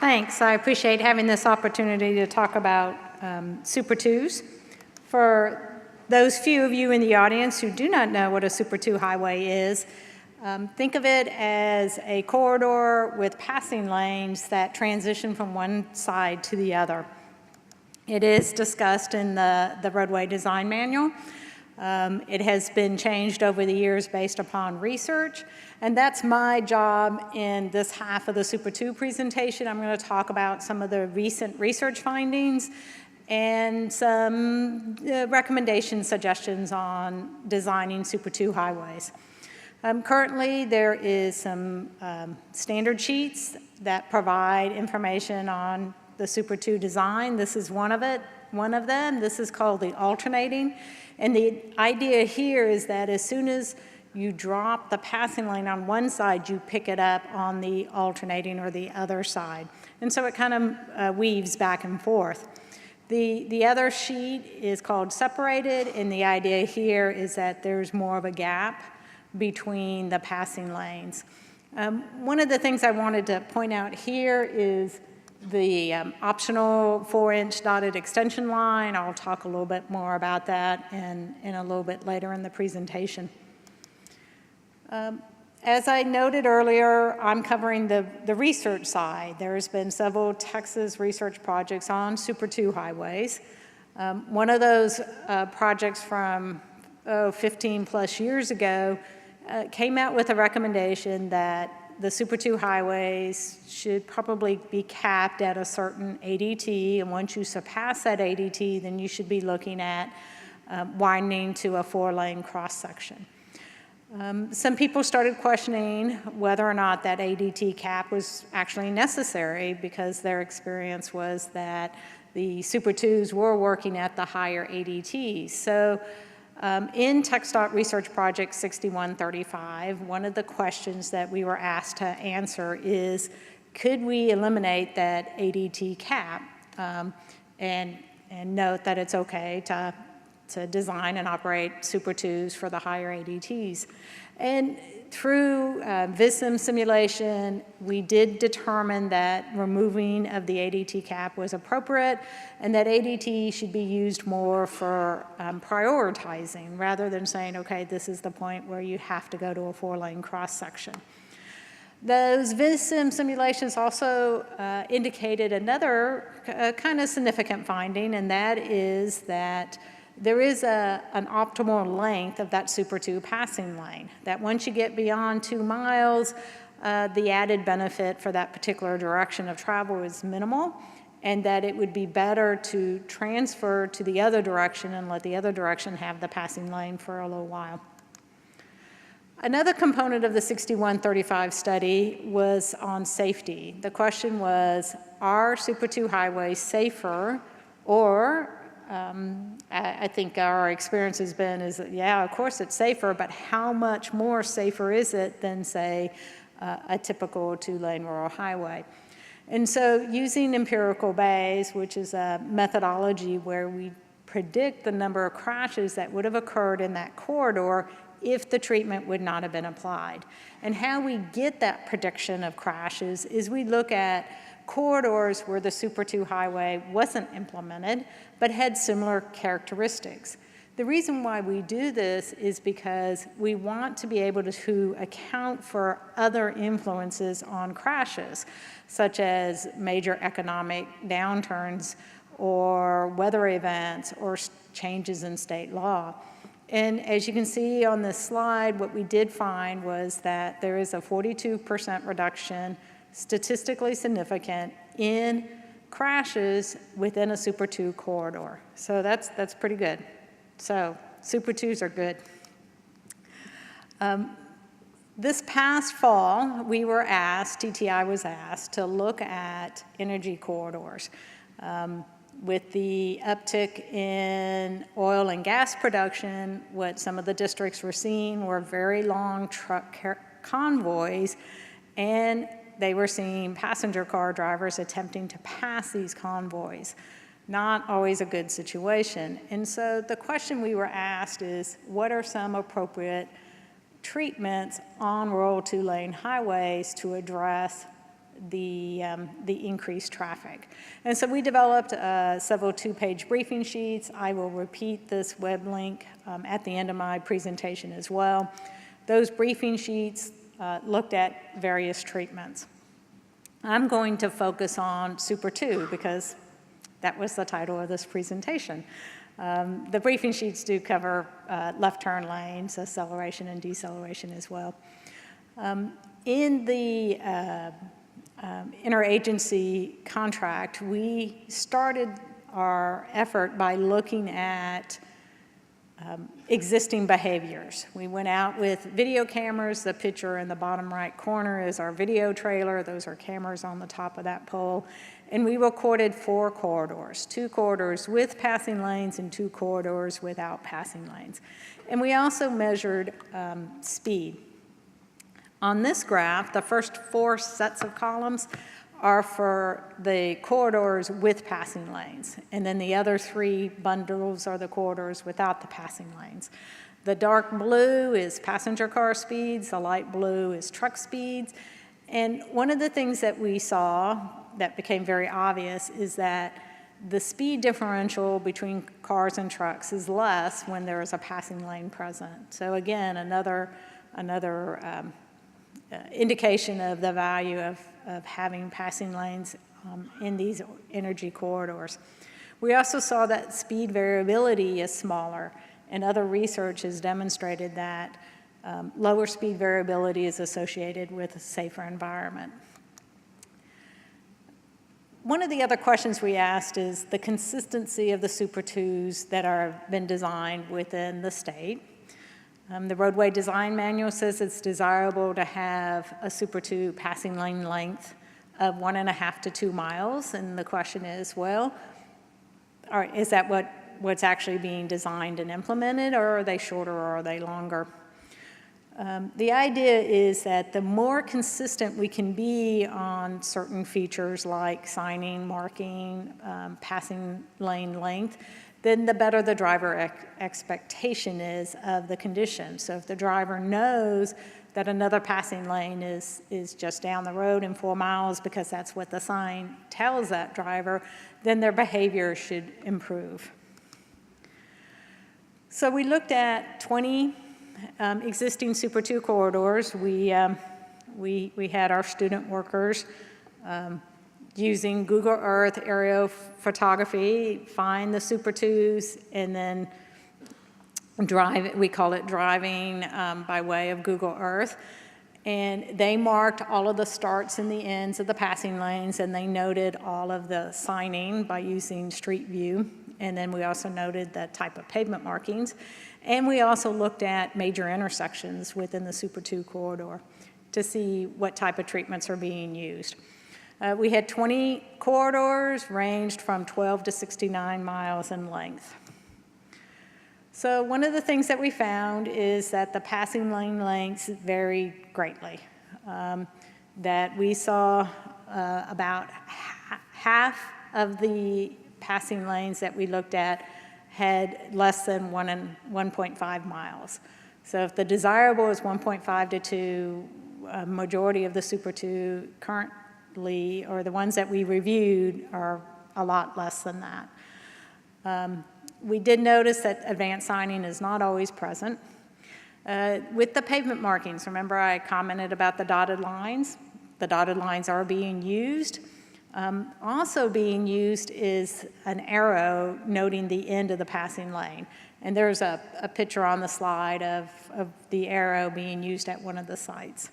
Thanks. I appreciate having this opportunity to talk about Super 2s. For those few of you in the audience who do not know what a Super 2 highway is, think of it as a corridor with passing lanes that transition from one side to the other. It is discussed in the roadway design manual. It has been changed over the years based upon research, and that's my job in this half of the Super 2 presentation. I'm going to talk about some of the recent research findings and some recommendations, suggestions on designing Super 2 highways. Currently, there is some standard sheets that provide information on the Super 2 design. This is one of them. This is called the alternating. And the idea here is that as soon as you drop the passing lane on one side, you pick it up on the alternating or the other side. And so it kind of weaves back and forth. The other sheet is called separated, and the idea here is that there's more of a gap between the passing lanes. One of the things I wanted to point out here is the optional 4-inch dotted extension line. I'll talk a little bit more about that in a little bit later in the presentation. As I noted earlier, I'm covering the research side. There's been several Texas research projects on Super 2 highways. One of those projects from 15 plus years ago came out with a recommendation that the Super 2 highways should probably be capped at a certain ADT, and once you surpass that ADT, then you should be looking at widening to a 4-lane cross-section. Some people started questioning whether or not that ADT cap was actually necessary because their experience was that the Super 2s were working at the higher ADTs. So in TxDOT Research Project 6135, one of the questions that we were asked to answer is, could we eliminate that ADT cap and note that it's okay to design and operate Super 2s for the higher ADTs? And through VISM simulation, we did determine that removing of the ADT cap was appropriate and that ADT should be used more for prioritizing rather than saying, okay, this is the point where you have to go to a 4-lane cross-section. Those VISM simulations also indicated another kind of significant finding, and that is that there is an optimal length of that Super 2 passing lane, that once you get beyond 2 miles, the added benefit for that particular direction of travel is minimal, and that it would be better to transfer to the other direction and let the other direction have the passing lane for a little while. Another component of the 6135 study was on safety. The question was, are Super 2 highways safer, or I think our experience has been is that, yeah, of course it's safer, but how much more safer is it than, say, a typical 2-lane rural highway? And so using empirical Bayes, which is a methodology where we predict the number of crashes that would have occurred in that corridor if the treatment would not have been applied. And how we get that prediction of crashes is we look at corridors where the Super 2 highway wasn't implemented but had similar characteristics. The reason why we do this is because we want to be able to account for other influences on crashes, such as major economic downturns or weather events or changes in state law. And as you can see on this slide, what we did find was that there is a 42% reduction, statistically significant, in crashes within a Super 2 corridor. So that's pretty good. So Super 2s are good. This past fall, we were asked, TTI was asked, to look at energy corridors. With the uptick in oil and gas production, what some of the districts were seeing were very long truck convoys, and they were seeing passenger car drivers attempting to pass these convoys. Not always a good situation. And so the question we were asked is, what are some appropriate treatments on rural 2-lane highways to address the increased traffic. And so we developed several two-page briefing sheets. I will repeat this web link at the end of my presentation as well. Those briefing sheets looked at various treatments. I'm going to focus on Super 2 because that was the title of this presentation. The briefing sheets do cover left turn lanes, acceleration and deceleration as well. In the interagency contract, we started our effort by looking at existing behaviors. We went out with video cameras. The picture in the bottom right corner is our video trailer. Those are cameras on the top of that pole. And we recorded 4 corridors, 2 corridors with passing lanes and 2 corridors without passing lanes. And we also measured speed. On this graph, the first 4 sets of columns are for the corridors with passing lanes. And then the other 3 bundles are the corridors without the passing lanes. The dark blue is passenger car speeds, the light blue is truck speeds. And one of the things that we saw that became very obvious is that the speed differential between cars and trucks is less when there is a passing lane present. So again, another indication of the value of having passing lanes in these energy corridors. We also saw that speed variability is smaller, and other research has demonstrated that lower speed variability is associated with a safer environment. One of the other questions we asked is the consistency of the Super 2s that are been designed within the state. The roadway design manual says it's desirable to have a Super 2 passing lane length of 1.5 to 2 miles. And the question is, well, is that what's actually being designed and implemented, or are they shorter or are they longer? The idea is that the more consistent we can be on certain features like signing, marking, passing lane length, then the better the driver expectation is of the condition. So if the driver knows that another passing lane is just down the road in 4 miles because that's what the sign tells that driver, then their behavior should improve. So we looked at 20 existing Super 2 corridors. We had our student workers using Google Earth aerial photography, find the Super 2s, and then drive. We call it driving by way of Google Earth. And they marked all of the starts and the ends of the passing lanes, and they noted all of the signing by using Street View. And then we also noted the type of pavement markings. And we also looked at major intersections within the Super 2 corridor to see what type of treatments are being used. We had 20 corridors, ranged from 12 to 69 miles in length. So one of the things that we found is that the passing lane lengths vary greatly. That we saw about half of the passing lanes that we looked at had less than 1.5 miles. So if the desirable is 1.5 to 2, a majority of the Super 2 currently, or the ones that we reviewed, are a lot less than that. We did notice that advanced signing is not always present. With the pavement markings, remember I commented about the dotted lines? The dotted lines are being used. Also being used is an arrow noting the end of the passing lane. And there's a picture on the slide of the arrow being used at one of the sites.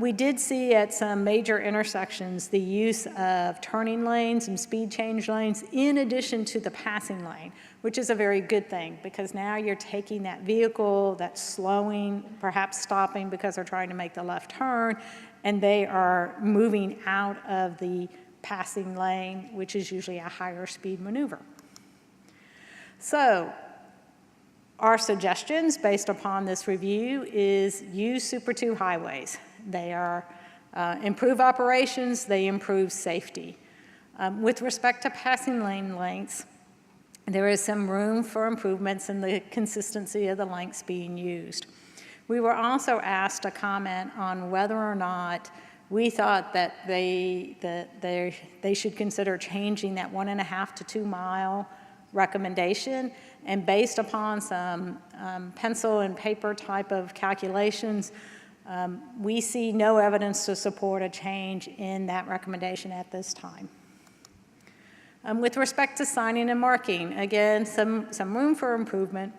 We did see at some major intersections the use of turning lanes and speed change lanes in addition to the passing lane, which is a very good thing because now you're taking that vehicle that's slowing, perhaps stopping because they're trying to make the left turn, and they are moving out of the passing lane, which is usually a higher speed maneuver. So our suggestions based upon this review is use Super 2 highways. They are improve operations, they improve safety. With respect to passing lane lengths, there is some room for improvements in the consistency of the lengths being used. We were also asked to comment on whether or not we thought that they should consider changing that 1.5 to 2 mile recommendation, and based upon some pencil and paper type of calculations, we see no evidence to support a change in that recommendation at this time. With respect to signing and marking, again, some room for improvement,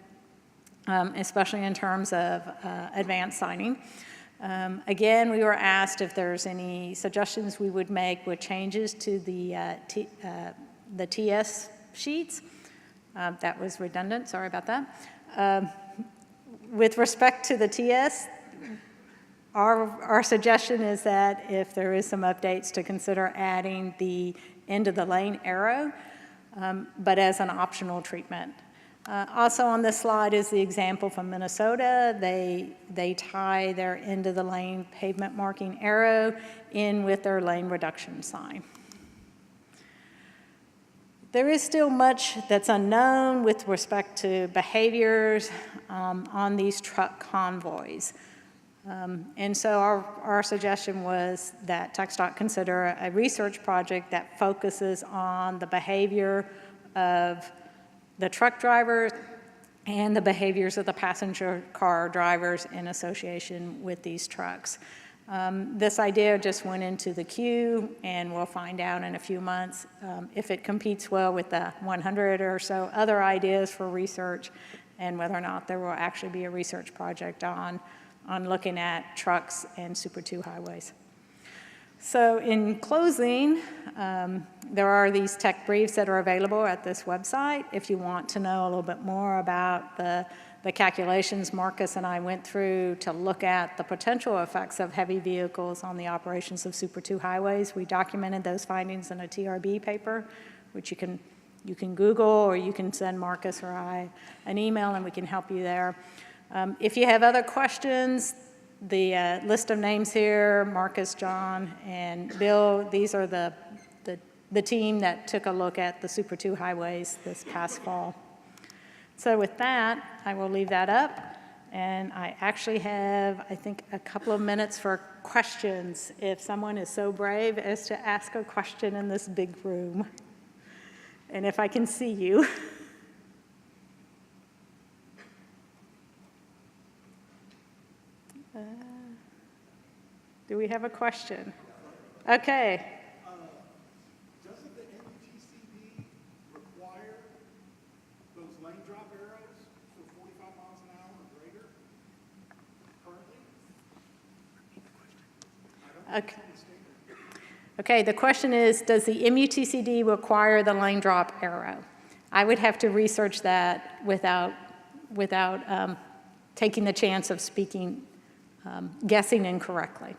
especially in terms of advanced signing. Again, we were asked if there's any suggestions we would make with changes to the TS sheets. That was redundant, sorry about that. With respect to the TS, our suggestion is that if there is some updates to consider adding the end of the lane arrow, but as an optional treatment. Also on this slide is the example from Minnesota. They tie their end of the lane pavement marking arrow in with their lane reduction sign. There is still much that's unknown with respect to behaviors on these truck convoys. And so our suggestion was that TxDOT consider a research project that focuses on the behavior of the truck drivers and the behaviors of the passenger car drivers in association with these trucks. This idea just went into the queue, and we'll find out in a few months if it competes well with the 100 or so other ideas for research, and whether or not there will actually be a research project on looking at trucks and Super 2 highways. So in closing, there are these tech briefs that are available at this website. If you want to know a little bit more about the calculations Marcus and I went through to look at the potential effects of heavy vehicles on the operations of Super 2 highways, we documented those findings in a TRB paper, which you can Google, or you can send Marcus or I an email and we can help you there. If you have other questions, the list of names here, Marcus, John, and Bill, these are the team that took a look at the Super 2 highways this past fall. So with that, I will leave that up, and I actually have, I think, a couple of minutes for questions, if someone is so brave as to ask a question in this big room, and if I can see you. Do we have a question? Okay. Doesn't the MUTCD require those lane drop arrows for 45 miles an hour or greater currently? Okay. Okay, the question is, does the MUTCD require the lane drop arrow? I would have to research that without taking the chance of guessing incorrectly.